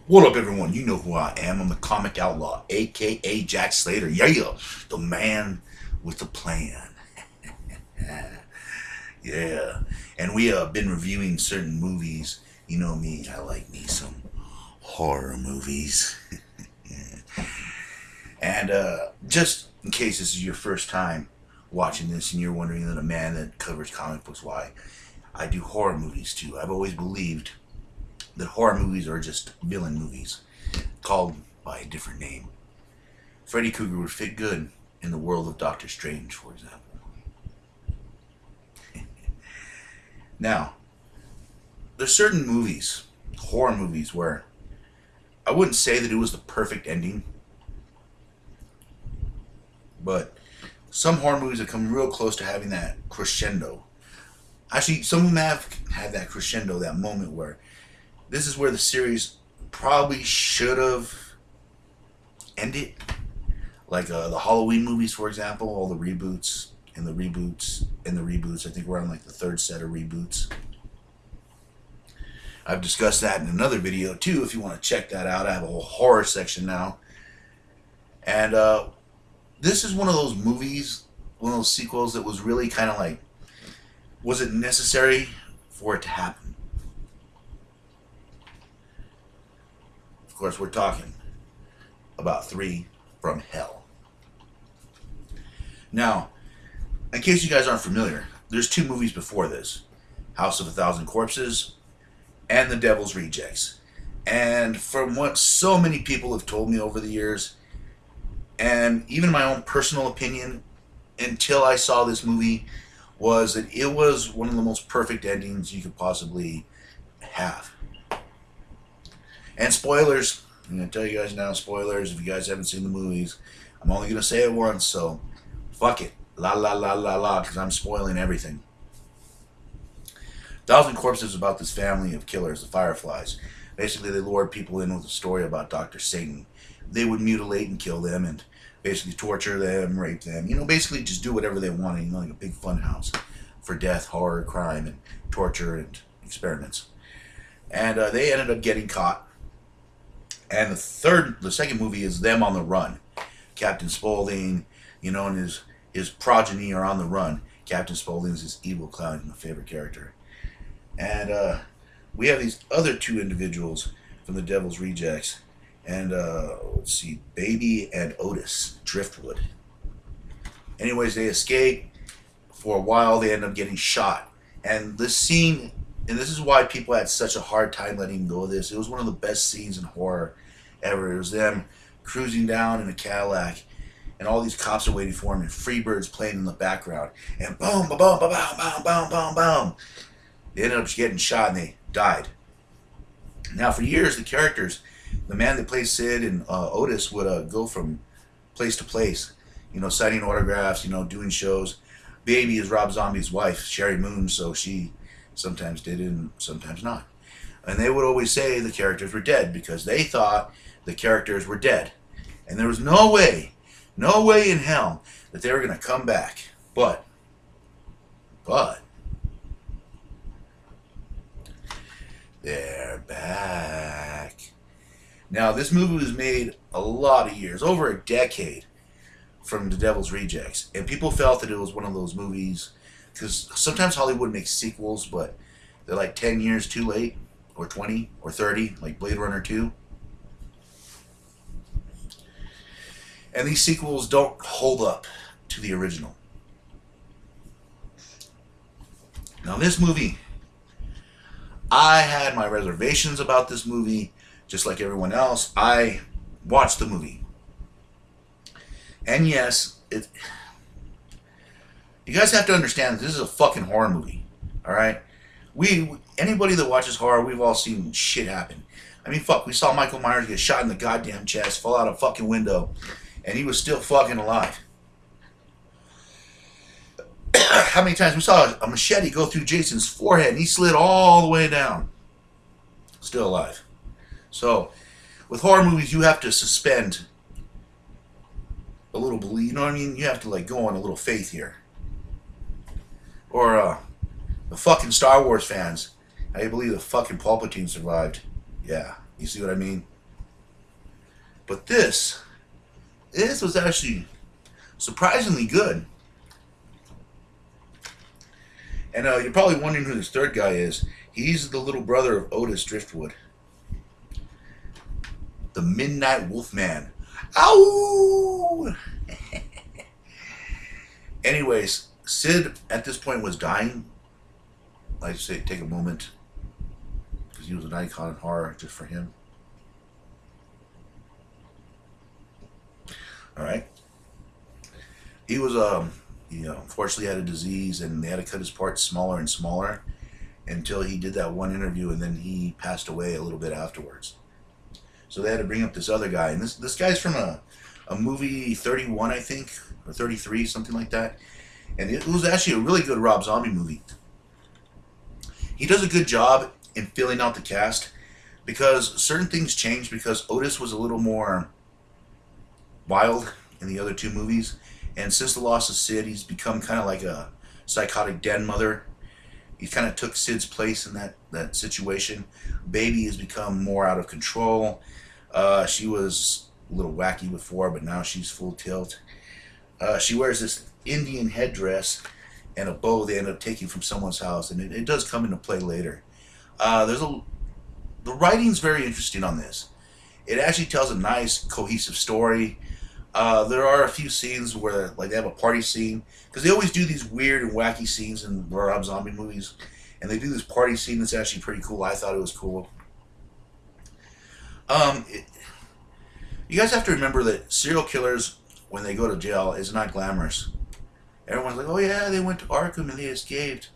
What up, everyone? You know who I am. I'm the comic outlaw, aka Jack Slater. Yeah, the man with the plan. Yeah, and we have been reviewing certain movies. You know me, I like me some horror movies. And just in case this is your first time watching this and you're wondering that a man that covers comic books, why I do horror movies too. I've always believed that horror movies are just villain movies called by a different name. Freddy Krueger would fit good in the world of Doctor Strange, for example. Now, there's certain movies, horror movies, where I wouldn't say that it was the perfect ending, but some horror movies have come real close to having that crescendo. Actually, some of them have had that crescendo, that moment where this is where the series probably should have ended. Like the Halloween movies, for example, all the reboots and the reboots and the reboots. I think we're on like the third set of reboots. I've discussed that in another video too. If you want to check that out, I have a whole horror section now. And this is one of those movies, one of those sequels that was really kind of like, was it necessary for it to happen? Of course, we're talking about Three from Hell. Now, in case you guys aren't familiar, there's two movies before this: House of a Thousand Corpses and The Devil's Rejects. And from what so many people have told me over the years, and even my own personal opinion, until I saw this movie, was that it was one of the most perfect endings you could possibly have. And spoilers, I'm going to tell you guys now, spoilers, if you guys haven't seen the movies, I'm only going to say it once, so fuck it. La la la la la, because I'm spoiling everything. Thousand Corpses is about this family of killers, the Fireflies. Basically, they lured people in with a story about Dr. Satan. They would mutilate and kill them and basically torture them, rape them. You know, basically just do whatever they wanted, you know, like a big fun house for death, horror, crime, and torture and experiments. And they ended up getting caught. And the second movie is them on the run. Captain Spaulding, you know, and his progeny are on the run. Captain Spaulding is this evil clown, my favorite character. And we have these other two individuals from the Devil's Rejects. And let's see, Baby and Otis Driftwood. Anyways, they escape. For a while, they end up getting shot. And this scene, and this is why people had such a hard time letting go of this. It was one of the best scenes in horror ever. It was them cruising down in a Cadillac, and all these cops are waiting for them, and Freebird's playing in the background. And boom, boom, boom, boom, boom, boom, boom, boom. They ended up getting shot, and they died. Now, for years, the characters, the man that plays Sid and Otis would go from place to place, you know, signing autographs, you know, doing shows. Baby is Rob Zombie's wife, Sherry Moon, so she sometimes did it and sometimes not. And they would always say the characters were dead because they thought the characters were dead. And there was no way in hell that they were going to come back. But, they're back. Now, this movie was made a lot of years, over a decade, from The Devil's Rejects. And people felt that it was one of those movies, because sometimes Hollywood makes sequels, but they're like 10 years too late, or 20, or 30, like Blade Runner 2. And these sequels don't hold up to the original. Now, this movie, I had my reservations about this movie, just like everyone else. I watched the movie. And yes, you guys have to understand that this is a fucking horror movie. Alright? Anybody that watches horror, we've all seen shit happen. I mean, fuck, we saw Michael Myers get shot in the goddamn chest, fall out a fucking window, and he was still fucking alive. How many times we saw a machete go through Jason's forehead and he slid all the way down, still alive. So, with horror movies, you have to suspend a little belief. You know what I mean? You have to like go on a little faith here. Or the fucking Star Wars fans, I believe the fucking Palpatine survived. Yeah, you see what I mean? But this was actually surprisingly good. And you're probably wondering who this third guy is. He's the little brother of Otis Driftwood, the Midnight Wolfman. Ow! Anyways, Sid at this point was dying. Like I say, take a moment because he was an icon in horror just for him. All right. He was unfortunately had a disease, and they had to cut his parts smaller and smaller until he did that one interview, and then he passed away a little bit afterwards. So they had to bring up this other guy, and this guy's from a movie 31, I think, or 33, something like that. And it was actually a really good Rob Zombie movie. He does a good job in filling out the cast because certain things changed because Otis was a little more wild in the other two movies. And since the loss of Sid, he's become kind of like a psychotic den mother. He kind of took Sid's place in that situation. Baby has become more out of control. She was a little wacky before, but now she's full tilt. She wears this Indian headdress and a bow they end up taking from someone's house, and it does come into play later. The writing's very interesting on this. It actually tells a nice, cohesive story. There are a few scenes where, like, they have a party scene, because they always do these weird and wacky scenes in Rob Zombie movies, and they do this party scene that's actually pretty cool. I thought it was cool. You guys have to remember that serial killers, when they go to jail, is not glamorous. Everyone's like, oh yeah, they went to Arkham and they escaped.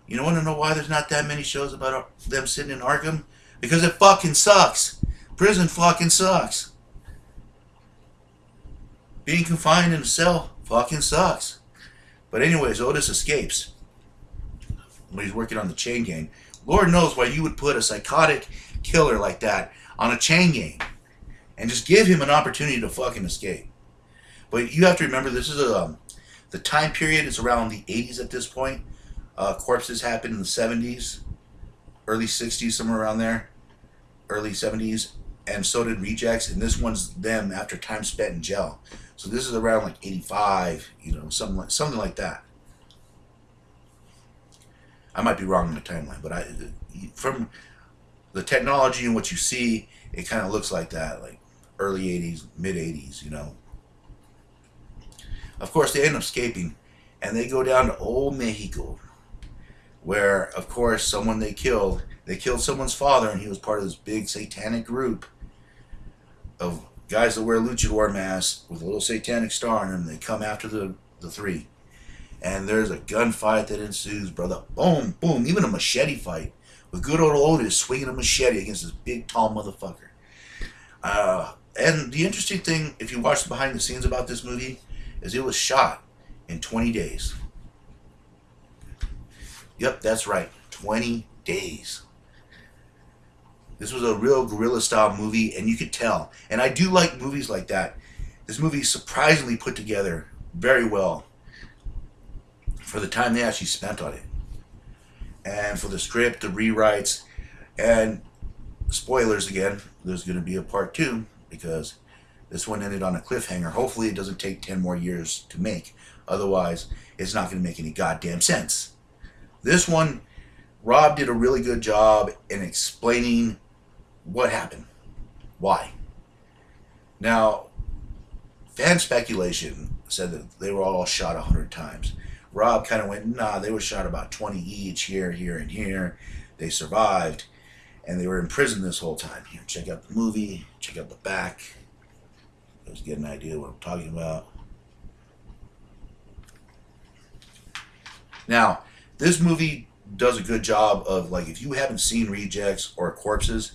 You don't want to know why there's not that many shows about them sitting in Arkham? Because it fucking sucks. Prison fucking sucks. Being confined in a cell fucking sucks. But anyways, Otis escapes when he's working on the chain gang. Lord knows why you would put a psychotic killer like that on a chain gang and just give him an opportunity to fucking escape. But you have to remember, this is the time period is around the 80s at this point. Corpses happened in the 70s, early 60s, somewhere around there, early 70s, and so did Rejects, and this one's them after time spent in jail. So this is around like 85, something like that. I might be wrong in the timeline, but from the technology and what you see, it kind of looks like that, like early 80s, mid 80s, Of course, they end up escaping, and they go down to old Mexico, where, of course, someone they killed someone's father, and he was part of this big satanic group of guys that wear luchador masks with a little satanic star on them. They come after the three, and there's a gunfight that ensues, brother. Boom, boom, even a machete fight with good old Otis swinging a machete against this big, tall motherfucker. And the interesting thing, if you watch the behind the scenes about this movie, is it was shot in 20 days. Yep, that's right, 20 days. This was a real guerrilla style movie, and you could tell. And I do like movies like that. This movie is surprisingly put together very well for the time they actually spent on it. And for the script, the rewrites, and spoilers again, there's going to be a part 2, because this one ended on a cliffhanger. Hopefully it doesn't take 10 more years to make. Otherwise, it's not going to make any goddamn sense. This one, Rob did a really good job in explaining what happened. Why. Now, fan speculation said that they were all shot 100 times. Rob kind of went, nah, they were shot about 20 each, here, and here. They survived, and they were in prison this whole time. Here, check out the movie, check out the back. Let's get an idea of what I'm talking about. Now, this movie does a good job of, like, if you haven't seen Rejects or Corpses,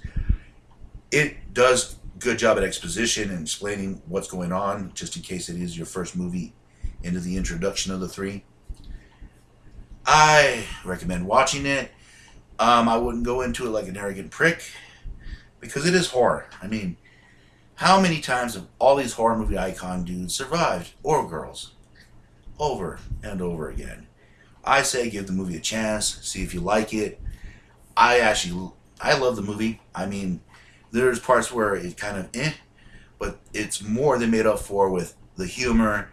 it does a good job at exposition and explaining what's going on, just in case it is your first movie into the introduction of the three. I recommend watching it. I wouldn't go into it like an arrogant prick, because it is horror. I mean, how many times have all these horror movie icon dudes survived, or girls, over and over again? I say give the movie a chance, see if you like it. I love the movie. I mean, there's parts where it kind of but it's more than made up for with the humor,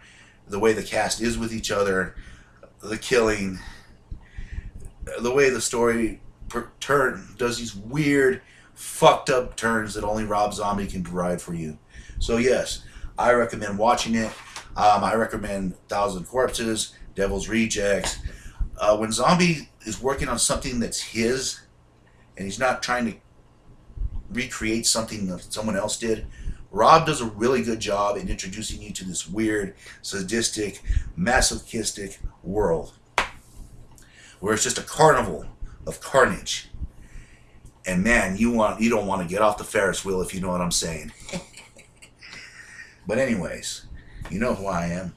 the way the cast is with each other, the killing, the way the story does these weird, fucked up turns that only Rob Zombie can provide for you. So yes, I recommend watching it. I recommend Thousand Corpses, Devil's Rejects. When Zombie is working on something that's his, and he's not trying to recreate something that someone else did, Rob does a really good job in introducing you to this weird, sadistic, masochistic world where it's just a carnival of carnage. And man, you don't want to get off the Ferris wheel, if you know what I'm saying. But anyways, you know who I am.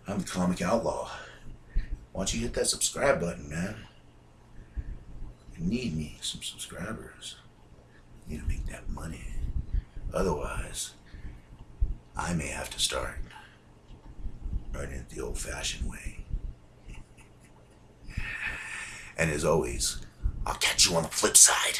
I'm the Comic Outlaw. Why don't you hit that subscribe button, man? You need me some subscribers. I need to make that money. Otherwise, I may have to start writing it the old-fashioned way. And as always, I'll catch you on the flip side.